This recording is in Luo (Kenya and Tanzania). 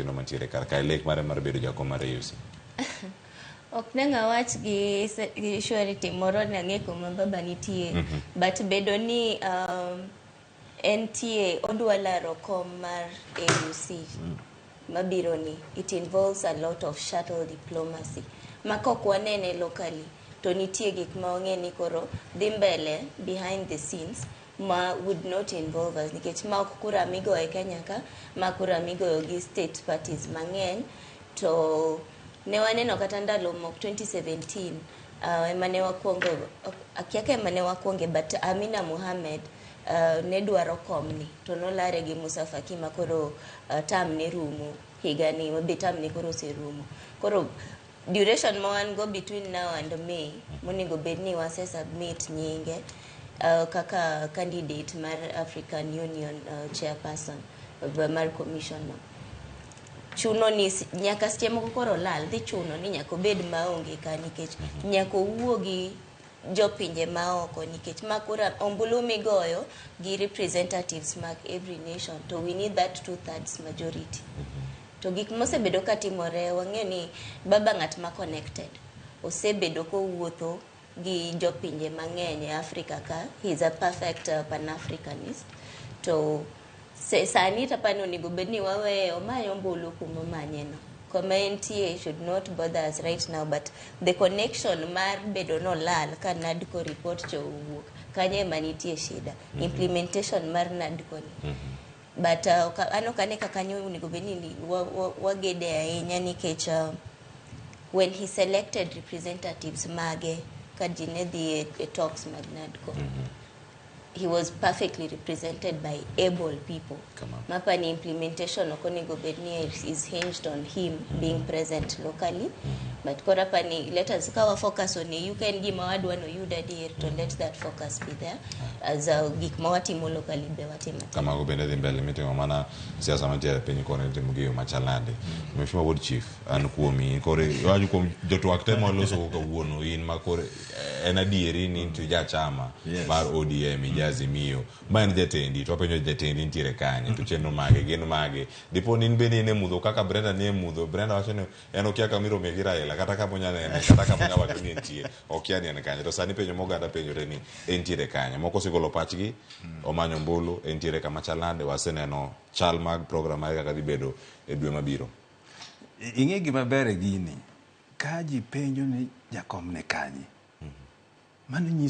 no mantiere kar kae lek mare mar bedo jakom mar AUC. Ok nanga wach gi surety moro nang'e kuma baba nitie, but bedo ni entie odwa laro kom mar AUC mabiro ni, it involves a lot of shuttle diplomacy makok wanene locally to nitie gik ma ong'e ni koro dhi mbele behind the scenes ma would not involve us nikech ma ok kura migoyo e Kenya ka, ma kura migoyo gi state parties mang'eny. To ne waneno kata ndalo mok 2017 emane wakwongo, akiaka emane wakwonge, but Amina Mohamed ne dwaro komni to nolare gi Musa Faki ma koro tam ne rumo higani, be tam ne koro serumo. Koro duration ma wan go between now and May monego bed ni wase submit nyinge kaka candidate mar African Union chairperson mar commission no. Chuno ni nyaka seche moko koro lal, dhi chuno ni nyaka obed maonge ka nikech nyaka owuogi jopinje maoko nikech makura ombulu migoyo gi representatives mag every nation, to we need that 2/3 majority. To gik mosebedo katimore wang'eyo ni baba ng'at ma connected, osebedo kowuotho gi jopinje mang'eny e Africa ka, he is a perfect pan-Africanist. To sani tapani onego bed ni waweyo omanyo ombulu kuma manyeno. Kuma entie should not bother us right now, but the connection mar bedo no lal ka NADCO report cho wuok kanye manitie shida implementation mar NADCO ni. But ano kane kakanyo onego bed ni wagede ahinya nikech when he selected representatives mage ka jine dhi e talks mag NADCO, he was perfectly represented by able people. Mapani implementation okonego bedni is hinged on him being present locally. But korapani let us kawa focus on you can gima wadwa no yuda dir to let that focus be there as gik mawatimo locally be watimo. Kama go bende dhi mbele mitimo mana siasa mantiere piny kone timo giyo machalande. Mheshimiwa Board Chief an kuomi kore waju kuom jotwak temo loso kawuono in makore en adieri ni intu ja chama mar ODM ijazi miyo ma en jatendi to apenjo jatendi ntiere kanye to chenro mage gin mage dipo ni bende ne mudho kaka Brenda ne mudho. Brenda wacho ni en okia kamiro me Raila kata ka ponya ne kata ka ponya wacho ni entie okia ni en kanye to sani penjo moganda penjo ni entiere kanye moko sigolo pachgi omanyo mbulu entiere kama chalande waseneno chal mag program mage kaka dhi bedo e dwe mabiro. Ing'e gima ber gini ka ji penjo ni jakom ne kanye mano nyisi